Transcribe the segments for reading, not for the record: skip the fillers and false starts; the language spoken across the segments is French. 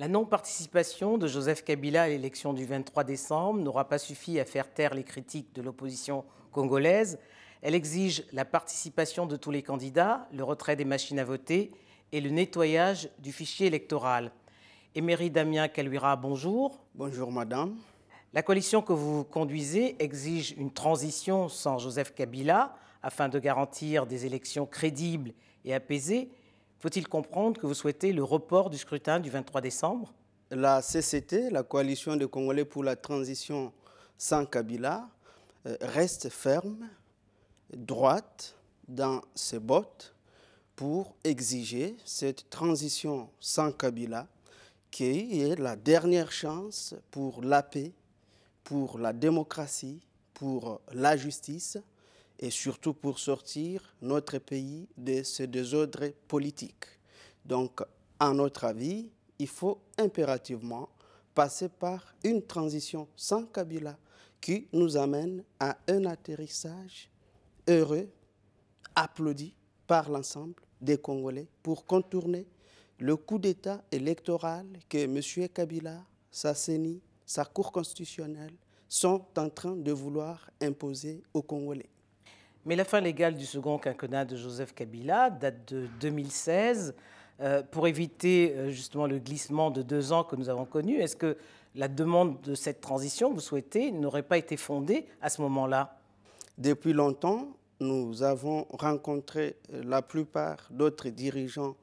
La non-participation de Joseph Kabila à l'élection du 23 décembre n'aura pas suffi à faire taire les critiques de l'opposition congolaise. Elle exige la participation de tous les candidats, le retrait des machines à voter et le nettoyage du fichier électoral. Emery Damien Kaluira, bonjour. Bonjour madame. La coalition que vous conduisez exige une transition sans Joseph Kabila afin de garantir des élections crédibles et apaisées. Faut-il comprendre que vous souhaitez le report du scrutin du 23 décembre? La CCT, la Coalition des Congolais pour la transition sans Kabila, reste ferme, droite dans ses bottes pour exiger cette transition sans Kabila qui est la dernière chance pour la paix, pour la démocratie, pour la justice et surtout pour sortir notre pays de ce désordre politique. Donc, à notre avis, il faut impérativement passer par une transition sans Kabila qui nous amène à un atterrissage heureux, applaudi par l'ensemble des Congolais pour contourner le coup d'État électoral que M. Kabila, sa CENI, sa Cour constitutionnelle sont en train de vouloir imposer aux Congolais. Mais la fin légale du second quinquennat de Joseph Kabila date de 2016. Pour éviter justement le glissement de 2 ans que nous avons connu, est-ce que la demande de cette transition, vous souhaitez, n'aurait pas été fondée à ce moment-là? Depuis longtemps, nous avons rencontré la plupart d'autres dirigeants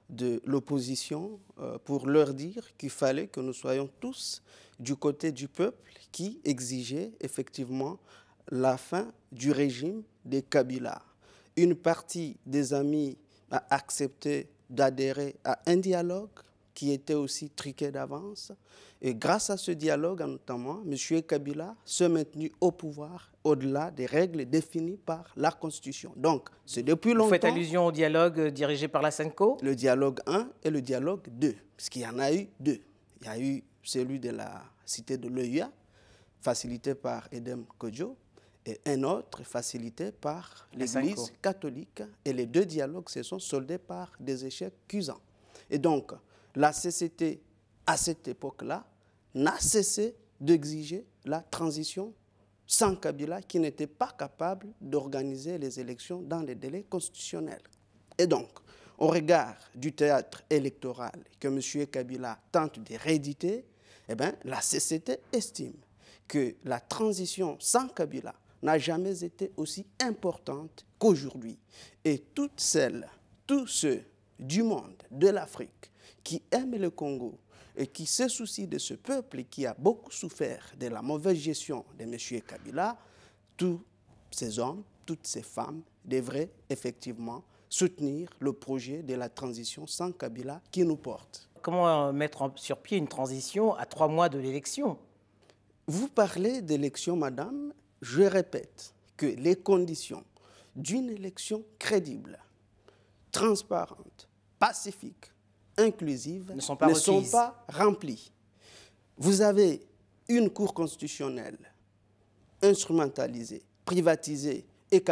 de l'opposition pour leur dire qu'il fallait que nous soyons tous du côté du peuple qui exigeait effectivement la fin du régime de Kabila. Une partie des amis a accepté d'adhérer à un dialogue qui était aussi truqué d'avance. Et grâce à ce dialogue, notamment, M. Kabila s'est maintenu au pouvoir au-delà des règles définies par la Constitution. Donc, c'est depuis longtemps... Vous faites allusion au dialogue dirigé par la SENCO? Le dialogue 1 et le dialogue 2, parce qu'il y en a eu 2. Il y a eu celui de la cité de l'OUA, facilité par Edem Kodjo, et un autre facilité par l'Église catholique. Et les 2 dialogues se sont soldés par des échecs cuisants. Et donc, la CCT, à cette époque-là, n'a cessé d'exiger la transition sans Kabila, qui n'était pas capable d'organiser les élections dans les délais constitutionnels. Et donc, au regard du théâtre électoral que M. Kabila tente de rééditer, eh bien, la CCT estime que la transition sans Kabila n'a jamais été aussi importante qu'aujourd'hui. Et toutes celles, tous ceux du monde, de l'Afrique, qui aiment le Congo et qui se soucient de ce peuple qui a beaucoup souffert de la mauvaise gestion de M. Kabila, tous ces hommes, toutes ces femmes devraient effectivement soutenir le projet de la transition sans Kabila qui nous porte. Comment mettre sur pied une transition à 3 mois de l'élection? Vous parlez d'élection, madame. Je répète que les conditions d'une élection crédible, transparente, pacifique, inclusive ne sont pas remplies. Vous avez une Cour constitutionnelle instrumentalisée, privatisée et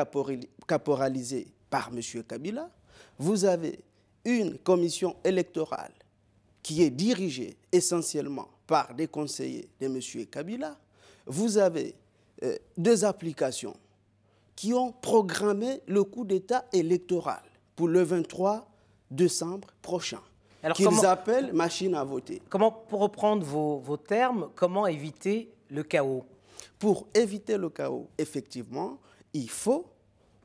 caporalisée par M. Kabila. Vous avez une commission électorale qui est dirigée essentiellement par des conseillers de M. Kabila. Vous avez 2 applications qui ont programmé le coup d'État électoral pour le 23 décembre prochain, qu'ils appellent machine à voter. Comment, pour reprendre vos termes, comment éviter le chaos? Pour éviter le chaos, effectivement, il faut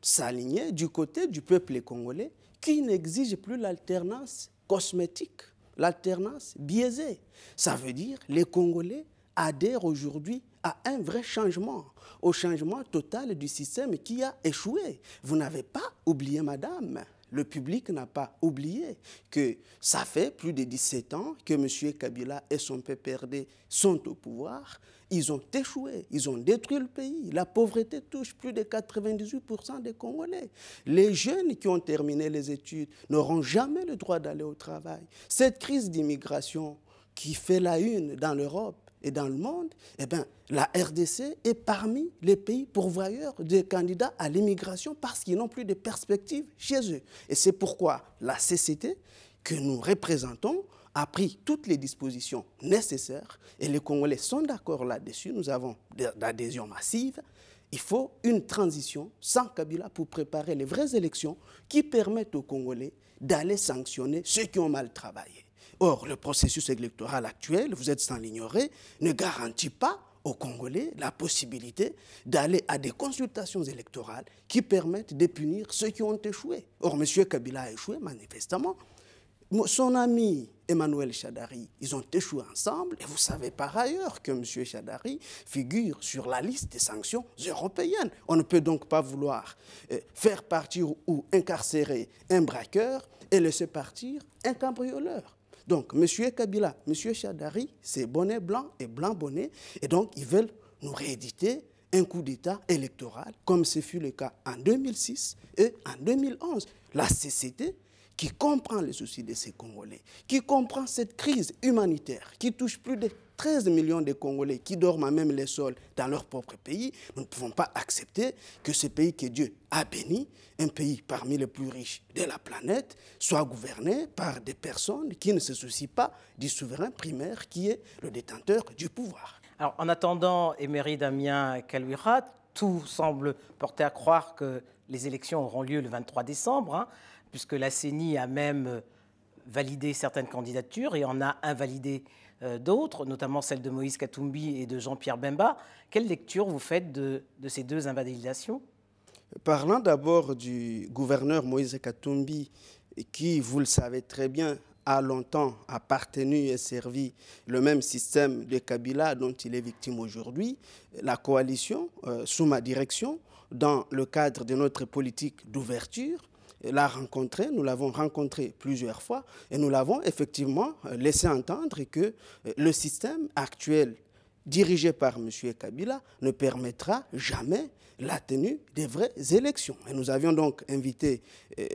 s'aligner du côté du peuple congolais qui n'exige plus l'alternance cosmétique, l'alternance biaisée. Ça veut dire que les Congolais adhèrent aujourd'hui à un vrai changement, au changement total du système qui a échoué. Vous n'avez pas oublié, madame, le public n'a pas oublié que ça fait plus de 17 ans que M. Kabila et son PPRD sont au pouvoir. Ils ont échoué, ils ont détruit le pays. La pauvreté touche plus de 98% des Congolais. Les jeunes qui ont terminé les études n'auront jamais le droit d'aller au travail. Cette crise d'immigration qui fait la une dans l'Europe et dans le monde, eh bien, la RDC est parmi les pays pourvoyeurs des candidats à l'immigration parce qu'ils n'ont plus de perspectives chez eux. Et c'est pourquoi la CCT que nous représentons a pris toutes les dispositions nécessaires et les Congolais sont d'accord là-dessus. Nous avons d'adhésion massive. Il faut une transition sans Kabila pour préparer les vraies élections qui permettent aux Congolais d'aller sanctionner ceux qui ont mal travaillé. Or, le processus électoral actuel, vous êtes sans l'ignorer, ne garantit pas aux Congolais la possibilité d'aller à des consultations électorales qui permettent de punir ceux qui ont échoué. Or, M. Kabila a échoué manifestement. Son ami Emmanuel Shadari, ils ont échoué ensemble. Et vous savez par ailleurs que M. Shadari figure sur la liste des sanctions européennes. On ne peut donc pas vouloir faire partir ou incarcérer un braqueur et laisser partir un cambrioleur. Donc, M. Kabila, M. Shadari, c'est bonnet blanc et blanc bonnet. Et donc, ils veulent nous rééditer un coup d'État électoral, comme ce fut le cas en 2006 et en 2011. La CCT, qui comprend les soucis de ces Congolais, qui comprend cette crise humanitaire qui touche plus de 13 millions de Congolais qui dorment à même les sols dans leur propre pays, nous ne pouvons pas accepter que ce pays que Dieu a béni, un pays parmi les plus riches de la planète, soit gouverné par des personnes qui ne se soucient pas du souverain primaire qui est le détenteur du pouvoir. Alors, en attendant, Emery Damien Kaluira, tout semble porter à croire que les élections auront lieu le 23 décembre, puisque la CENI a même validé certaines candidatures et en a invalidé d'autres, notamment celle de Moïse Katumbi et de Jean-Pierre Bemba. Quelle lecture vous faites de ces deux invalidations? Parlant d'abord du gouverneur Moïse Katumbi, qui, vous le savez très bien, a longtemps appartenu et servi le même système de Kabila dont il est victime aujourd'hui, la coalition, sous ma direction, dans le cadre de notre politique d'ouverture, l'a rencontré, nous l'avons rencontré plusieurs fois et nous l'avons effectivement laissé entendre que le système actuel dirigé par M. Kabila ne permettra jamais la tenue des vraies élections. Et nous avions donc invité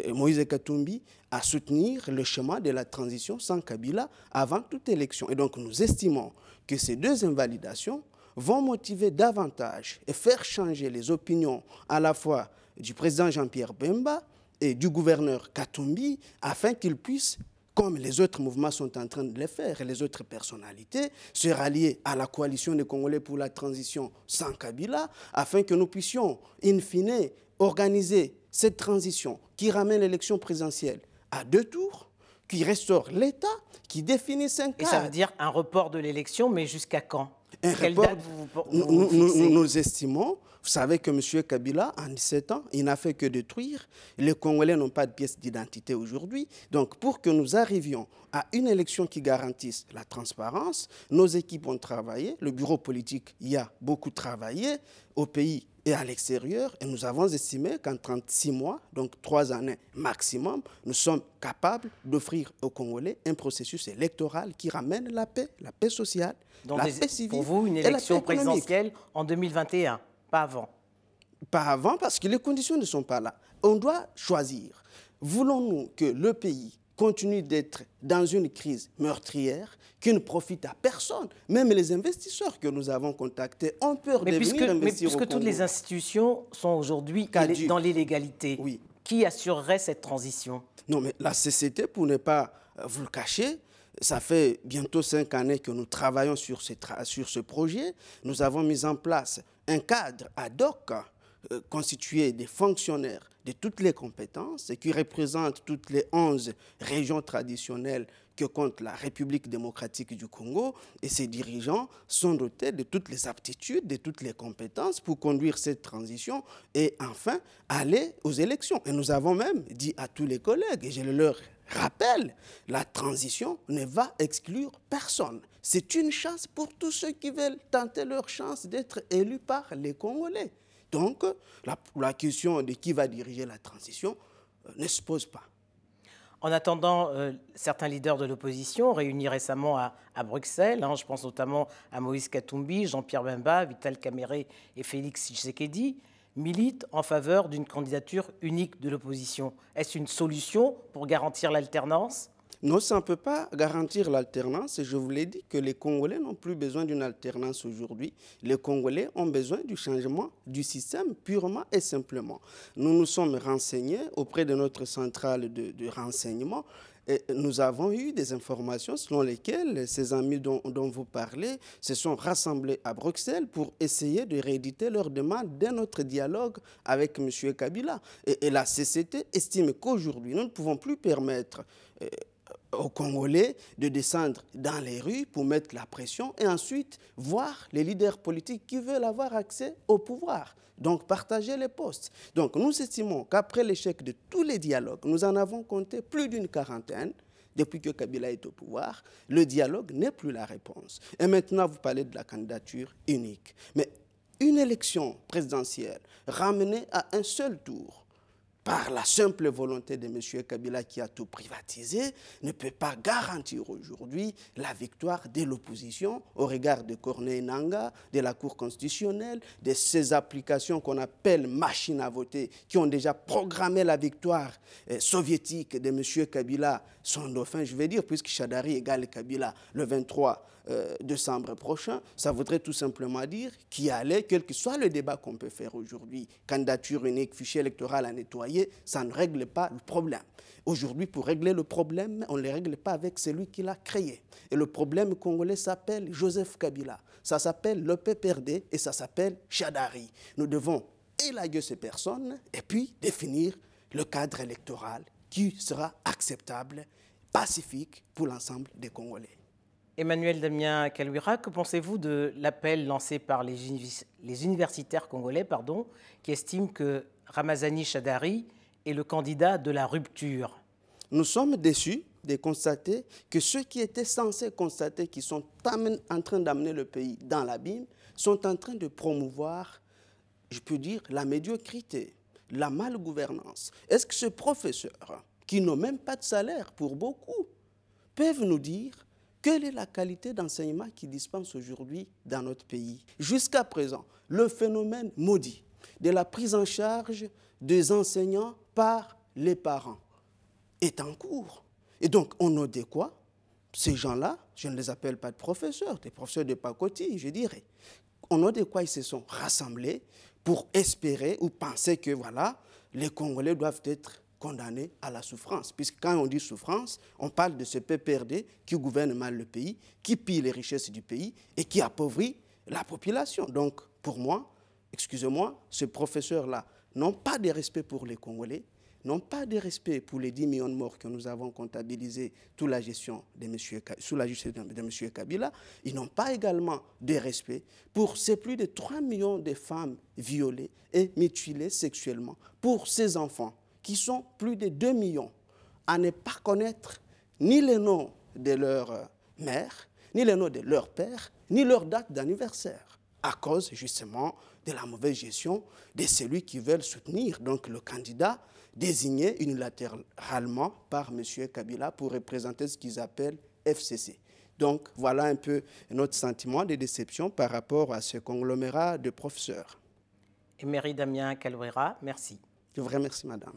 Moïse Katumbi à soutenir le chemin de la transition sans Kabila avant toute élection. Et donc nous estimons que ces deux invalidations vont motiver davantage et faire changer les opinions à la fois du président Jean-Pierre Bemba et du gouverneur Katumbi, afin qu'ils puissent, comme les autres mouvements sont en train de le faire, et les autres personnalités, se rallier à la coalition des Congolais pour la transition sans Kabila, afin que nous puissions, in fine, organiser cette transition qui ramène l'élection présidentielle à 2 tours, qui restaure l'État, qui définisse un cadre. Et ça veut dire un report de l'élection, mais jusqu'à quand? Quelle date nous estimons. Vous savez que M. Kabila, en 17 ans, il n'a fait que détruire. Les Congolais n'ont pas de pièce d'identité aujourd'hui. Donc, pour que nous arrivions à une élection qui garantisse la transparence, nos équipes ont travaillé. Le bureau politique y a beaucoup travaillé au pays et à l'extérieur. Et nous avons estimé qu'en 36 mois, donc 3 années maximum, nous sommes capables d'offrir aux Congolais un processus électoral qui ramène la paix sociale, donc la paix civile. Pour vous, une élection présidentielle en 2021? Pas avant. Pas avant, parce que les conditions ne sont pas là. On doit choisir. Voulons-nous que le pays continue d'être dans une crise meurtrière qui ne profite à personne? Même les investisseurs que nous avons contactés ont peur de venir investir au Congo. Mais puisque toutes les institutions sont aujourd'hui dans l'illégalité, oui, qui assurerait cette transition? Non, mais la CCT, pour ne pas vous le cacher, ça fait bientôt 5 années que nous travaillons sur ce projet. Nous avons mis en place un cadre ad hoc constitué des fonctionnaires de toutes les compétences et qui représente toutes les 11 régions traditionnelles que compte la République démocratique du Congo. Et ces dirigeants sont dotés de toutes les aptitudes, de toutes les compétences pour conduire cette transition et enfin aller aux élections. Et nous avons même dit à tous les collègues, et je leur rappelle, la transition ne va exclure personne. C'est une chance pour tous ceux qui veulent tenter leur chance d'être élus par les Congolais. Donc, la question de qui va diriger la transition ne se pose pas. En attendant, certains leaders de l'opposition réunis récemment à Bruxelles, je pense notamment à Moïse Katumbi, Jean-Pierre Bemba, Vital Kamerhe et Félix Tshisekedi, militent en faveur d'une candidature unique de l'opposition. Est-ce une solution pour garantir l'alternance? Non, ça ne peut pas garantir l'alternance. Et je vous l'ai dit que les Congolais n'ont plus besoin d'une alternance aujourd'hui. Les Congolais ont besoin du changement du système purement et simplement. Nous nous sommes renseignés auprès de notre centrale de renseignement. Et nous avons eu des informations selon lesquelles ces amis dont vous parlez se sont rassemblés à Bruxelles pour essayer de rééditer leur demande d'un autre dialogue avec M. Kabila. Et la CCT estime qu'aujourd'hui, nous ne pouvons plus permettre aux Congolais de descendre dans les rues pour mettre la pression et ensuite voir les leaders politiques qui veulent avoir accès au pouvoir. Donc, partager les postes. Donc, nous estimons qu'après l'échec de tous les dialogues, nous en avons compté plus d'une quarantaine depuis que Kabila est au pouvoir. Le dialogue n'est plus la réponse. Et maintenant, vous parlez de la candidature unique. Mais une élection présidentielle ramenée à un seul tour, par la simple volonté de M. Kabila qui a tout privatisé, ne peut pas garantir aujourd'hui la victoire de l'opposition au regard de Corneille Nangaa, de la Cour constitutionnelle, de ces applications qu'on appelle machines à voter, qui ont déjà programmé la victoire soviétique de M. Kabila, son dauphin, je vais dire, puisque Chadari égale Kabila le 23 décembre prochain, ça voudrait tout simplement dire qu'il allait, quel que soit le débat qu'on peut faire aujourd'hui, candidature unique, fichier électoral à nettoyer, ça ne règle pas le problème. Aujourd'hui, pour régler le problème, on ne le règle pas avec celui qui l'a créé. Et le problème congolais s'appelle Joseph Kabila, ça s'appelle le PPRD et ça s'appelle Chadari. Nous devons élaguer ces personnes et puis définir le cadre électoral qui sera acceptable, pacifique pour l'ensemble des Congolais. Emmanuel Damien Kalouira, que pensez-vous de l'appel lancé par les universitaires congolais qui estiment que Ramazani Chadari est le candidat de la rupture? Nous sommes déçus de constater que ceux qui étaient censés constater qu'ils sont en train d'amener le pays dans l'abîme sont en train de promouvoir, je peux dire, la médiocrité, la malgouvernance. Est-ce que ces professeurs, qui n'ont même pas de salaire pour beaucoup, peuvent nous dire quelle est la qualité d'enseignement qu'ils dispensent aujourd'hui dans notre pays? Jusqu'à présent, le phénomène maudit de la prise en charge des enseignants par les parents est en cours. Et donc, au nom de quoi? Ces gens-là, je ne les appelle pas de professeurs, des professeurs de pacotille, je dirais. Au nom de quoi ils se sont rassemblés pour espérer ou penser que, voilà, les Congolais doivent être condamnés à la souffrance. Puisque quand on dit souffrance, on parle de ce PPRD qui gouverne mal le pays, qui pille les richesses du pays et qui appauvrit la population. Donc, pour moi, excusez-moi, ces professeurs-là n'ont pas de respect pour les Congolais, n'ont pas de respect pour les 10 millions de morts que nous avons comptabilisés sous la gestion de M. Kabila. Ils n'ont pas également de respect pour ces plus de 3 millions de femmes violées et mutilées sexuellement, pour ces enfants qui sont plus de 2 millions, à ne pas connaître ni les noms de leur mère, ni les noms de leur père, ni leur date d'anniversaire, à cause justement de la mauvaise gestion de celui qui veulent soutenir, donc le candidat désigné unilatéralement par M. Kabila pour représenter ce qu'ils appellent FCC. Donc voilà un peu notre sentiment de déception par rapport à ce conglomérat de professeurs. Emery Damien Kalouira, merci. Je vous remercie, madame.